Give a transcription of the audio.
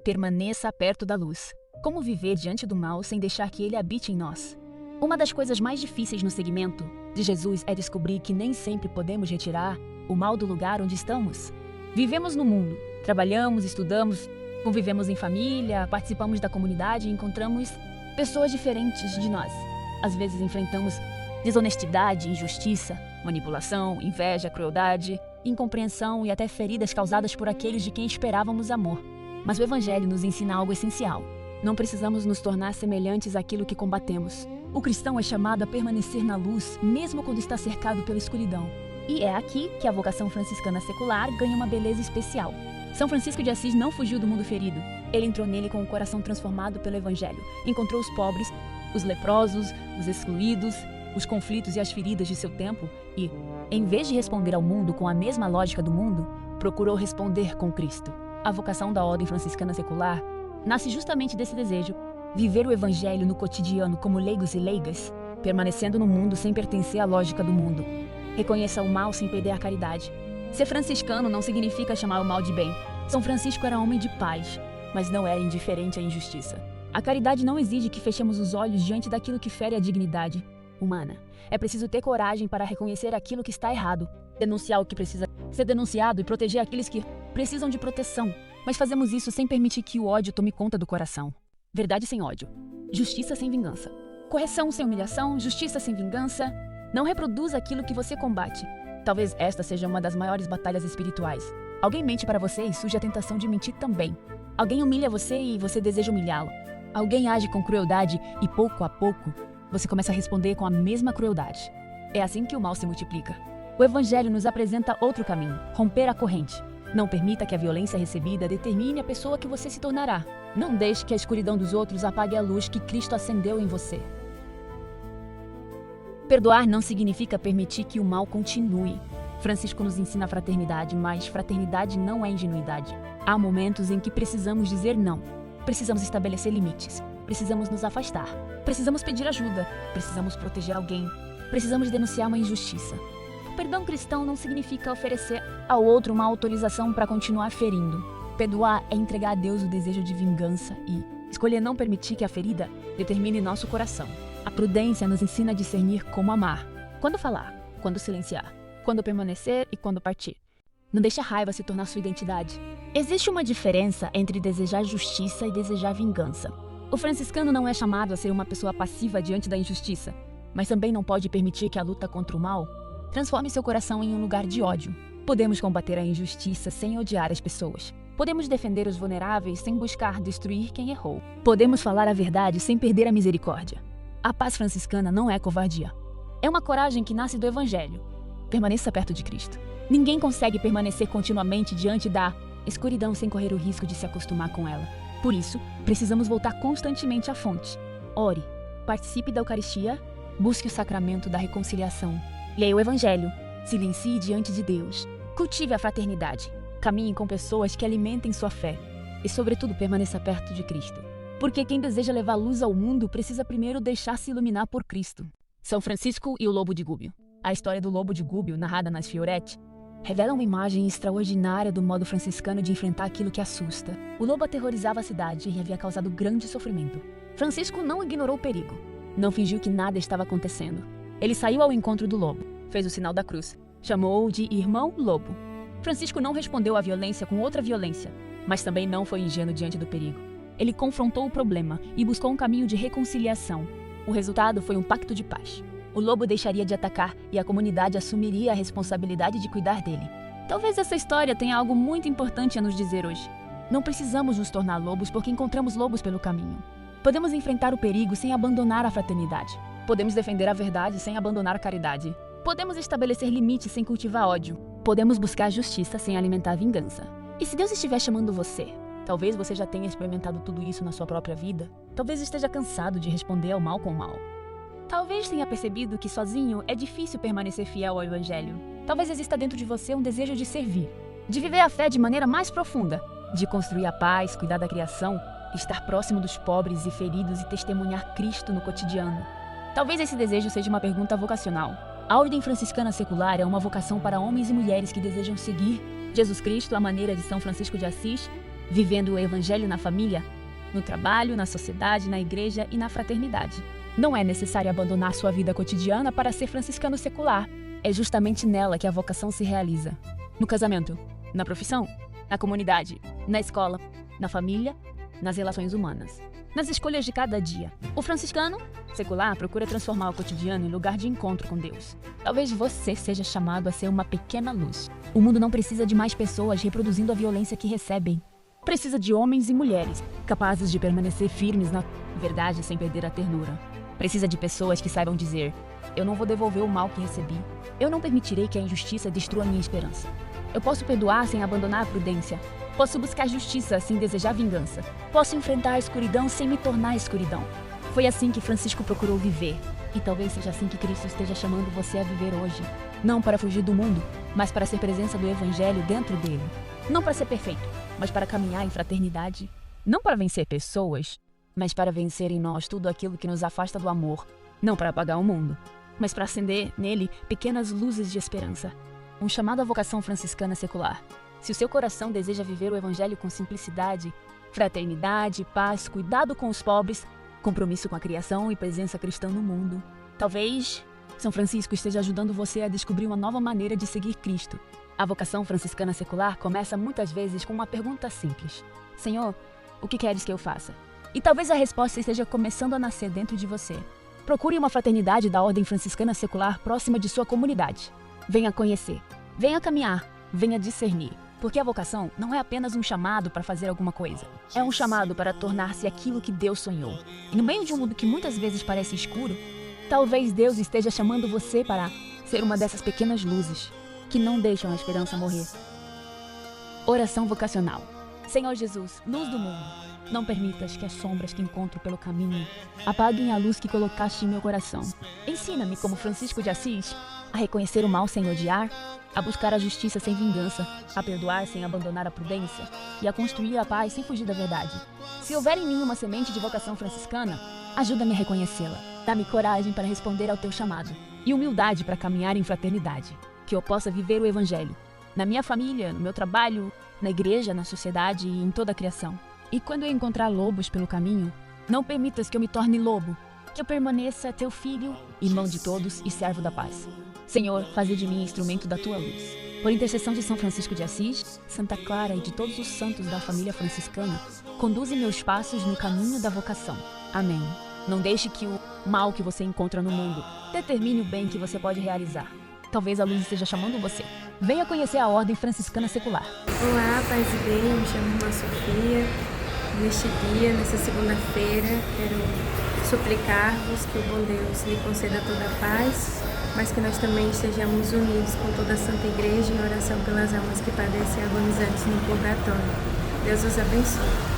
Permaneça perto da luz. Como viver diante do mal sem deixar que ele habite em nós? Uma das coisas mais difíceis no seguimento de Jesus é descobrir que nem sempre podemos retirar o mal do lugar onde estamos. Vivemos no mundo, trabalhamos, estudamos, convivemos em família, participamos da comunidade e encontramos pessoas diferentes de nós. Às vezes enfrentamos desonestidade, injustiça, manipulação, inveja, crueldade, incompreensão e até feridas causadas por aqueles de quem esperávamos amor. Mas o Evangelho nos ensina algo essencial. Não precisamos nos tornar semelhantes àquilo que combatemos. O cristão é chamado a permanecer na luz, mesmo quando está cercado pela escuridão. E é aqui que a vocação franciscana secular ganha uma beleza especial. São Francisco de Assis não fugiu do mundo ferido. Ele entrou nele com o coração transformado pelo Evangelho. Encontrou os pobres, os leprosos, os excluídos, os conflitos e as feridas de seu tempo e, em vez de responder ao mundo com a mesma lógica do mundo, procurou responder com Cristo. A vocação da Ordem Franciscana Secular nasce justamente desse desejo: viver o Evangelho no cotidiano como leigos e leigas, permanecendo no mundo sem pertencer à lógica do mundo. Reconheça o mal sem perder a caridade. Ser franciscano não significa chamar o mal de bem. São Francisco era homem de paz, mas não era indiferente à injustiça. A caridade não exige que fechemos os olhos diante daquilo que fere a dignidade humana. É preciso ter coragem para reconhecer aquilo que está errado, denunciar o que precisa ser denunciado e proteger aqueles que precisam de proteção. Mas fazemos isso sem permitir que o ódio tome conta do coração. Verdade sem ódio. Justiça sem vingança. Correção sem humilhação. Justiça sem vingança. Não reproduza aquilo que você combate. Talvez esta seja uma das maiores batalhas espirituais. Alguém mente para você e surge a tentação de mentir também. Alguém humilha você e você deseja humilhá-lo. Alguém age com crueldade e pouco a pouco você começa a responder com a mesma crueldade. É assim que o mal se multiplica. O Evangelho nos apresenta outro caminho: romper a corrente. Não permita que a violência recebida determine a pessoa que você se tornará. Não deixe que a escuridão dos outros apague a luz que Cristo acendeu em você. Perdoar não significa permitir que o mal continue. Francisco nos ensina a fraternidade, mas fraternidade não é ingenuidade. Há momentos em que precisamos dizer não. Precisamos estabelecer limites. Precisamos nos afastar. Precisamos pedir ajuda. Precisamos proteger alguém. Precisamos denunciar uma injustiça. O perdão cristão não significa oferecer ao outro uma autorização para continuar ferindo. Perdoar é entregar a Deus o desejo de vingança e escolher não permitir que a ferida determine nosso coração. A prudência nos ensina a discernir como amar. Quando falar, quando silenciar, quando permanecer e quando partir. Não deixe a raiva se tornar sua identidade. Existe uma diferença entre desejar justiça e desejar vingança. O franciscano não é chamado a ser uma pessoa passiva diante da injustiça, mas também não pode permitir que a luta contra o mal transforme seu coração em um lugar de ódio. Podemos combater a injustiça sem odiar as pessoas. Podemos defender os vulneráveis sem buscar destruir quem errou. Podemos falar a verdade sem perder a misericórdia. A paz franciscana não é covardia. É uma coragem que nasce do Evangelho. Permaneça perto de Cristo. Ninguém consegue permanecer continuamente diante da escuridão sem correr o risco de se acostumar com ela. Por isso, precisamos voltar constantemente à fonte. Ore, participe da Eucaristia, busque o sacramento da reconciliação. Leia o Evangelho, silencie diante de Deus. Cultive a fraternidade. Caminhe com pessoas que alimentem sua fé. E, sobretudo, permaneça perto de Cristo. Porque quem deseja levar luz ao mundo precisa primeiro deixar-se iluminar por Cristo. São Francisco e o Lobo de Gúbio. A história do Lobo de Gúbio, narrada nas Fioretti, revela uma imagem extraordinária do modo franciscano de enfrentar aquilo que assusta. O lobo aterrorizava a cidade e havia causado grande sofrimento. Francisco não ignorou o perigo. Não fingiu que nada estava acontecendo. Ele saiu ao encontro do lobo, fez o sinal da cruz, chamou-o de Irmão Lobo. Francisco não respondeu à violência com outra violência, mas também não foi ingênuo diante do perigo. Ele confrontou o problema e buscou um caminho de reconciliação. O resultado foi um pacto de paz. O lobo deixaria de atacar e a comunidade assumiria a responsabilidade de cuidar dele. Talvez essa história tenha algo muito importante a nos dizer hoje. Não precisamos nos tornar lobos porque encontramos lobos pelo caminho. Podemos enfrentar o perigo sem abandonar a fraternidade. Podemos defender a verdade sem abandonar a caridade. Podemos estabelecer limites sem cultivar ódio. Podemos buscar justiça sem alimentar vingança. E se Deus estiver chamando você, talvez você já tenha experimentado tudo isso na sua própria vida. Talvez esteja cansado de responder ao mal com o mal. Talvez tenha percebido que sozinho é difícil permanecer fiel ao Evangelho. Talvez exista dentro de você um desejo de servir, de viver a fé de maneira mais profunda, de construir a paz, cuidar da criação, estar próximo dos pobres e feridos e testemunhar Cristo no cotidiano. Talvez esse desejo seja uma pergunta vocacional. A Ordem Franciscana Secular é uma vocação para homens e mulheres que desejam seguir Jesus Cristo à maneira de São Francisco de Assis, vivendo o evangelho na família, no trabalho, na sociedade, na igreja e na fraternidade. Não é necessário abandonar sua vida cotidiana para ser franciscano secular. É justamente nela que a vocação se realiza. No casamento, na profissão, na comunidade, na escola, na família, nas relações humanas, nas escolhas de cada dia. O franciscano secular procura transformar o cotidiano em lugar de encontro com Deus. Talvez você seja chamado a ser uma pequena luz. O mundo não precisa de mais pessoas reproduzindo a violência que recebem. Precisa de homens e mulheres capazes de permanecer firmes na verdade sem perder a ternura. Precisa de pessoas que saibam dizer: eu não vou devolver o mal que recebi. Eu não permitirei que a injustiça destrua minha esperança. Eu posso perdoar sem abandonar a prudência. Posso buscar justiça sem desejar vingança. Posso enfrentar a escuridão sem me tornar escuridão. Foi assim que Francisco procurou viver. E talvez seja assim que Cristo esteja chamando você a viver hoje. Não para fugir do mundo, mas para ser presença do Evangelho dentro dele. Não para ser perfeito, mas para caminhar em fraternidade. Não para vencer pessoas, mas para vencer em nós tudo aquilo que nos afasta do amor. Não para apagar o mundo, mas para acender nele pequenas luzes de esperança. Um chamado à vocação franciscana secular. Se o seu coração deseja viver o Evangelho com simplicidade, fraternidade, paz, cuidado com os pobres, compromisso com a criação e presença cristã no mundo, talvez São Francisco esteja ajudando você a descobrir uma nova maneira de seguir Cristo. A vocação franciscana secular começa muitas vezes com uma pergunta simples: Senhor, o que queres que eu faça? E talvez a resposta esteja começando a nascer dentro de você. Procure uma fraternidade da ordem franciscana secular próxima de sua comunidade. Venha conhecer, venha caminhar, venha discernir. Porque a vocação não é apenas um chamado para fazer alguma coisa. É um chamado para tornar-se aquilo que Deus sonhou. E no meio de um mundo que muitas vezes parece escuro, talvez Deus esteja chamando você para ser uma dessas pequenas luzes que não deixam a esperança morrer. Oração vocacional. Senhor Jesus, luz do mundo, não permitas que as sombras que encontro pelo caminho apaguem a luz que colocaste em meu coração. Ensina-me, como Francisco de Assis, a reconhecer o mal sem odiar, a buscar a justiça sem vingança, a perdoar sem abandonar a prudência e a construir a paz sem fugir da verdade. Se houver em mim uma semente de vocação franciscana, ajuda-me a reconhecê-la. Dá-me coragem para responder ao teu chamado e humildade para caminhar em fraternidade, que eu possa viver o Evangelho, na minha família, no meu trabalho, na igreja, na sociedade e em toda a criação. E quando eu encontrar lobos pelo caminho, não permitas que eu me torne lobo, que eu permaneça teu filho, irmão de todos e servo da paz. Senhor, faze de mim instrumento da tua luz. Por intercessão de São Francisco de Assis, Santa Clara e de todos os santos da família franciscana, conduze meus passos no caminho da vocação. Amém. Não deixe que o mal que você encontra no mundo determine o bem que você pode realizar. Talvez a luz esteja chamando você. Venha conhecer a Ordem Franciscana Secular. Olá, paz e bem, eu me chamo Irmã Sofia. Neste dia, nessa segunda-feira, quero suplicar-vos que o bom Deus lhe conceda toda a paz, mas que nós também estejamos unidos com toda a Santa Igreja em oração pelas almas que padecem agonizantes no purgatório. Deus os abençoe.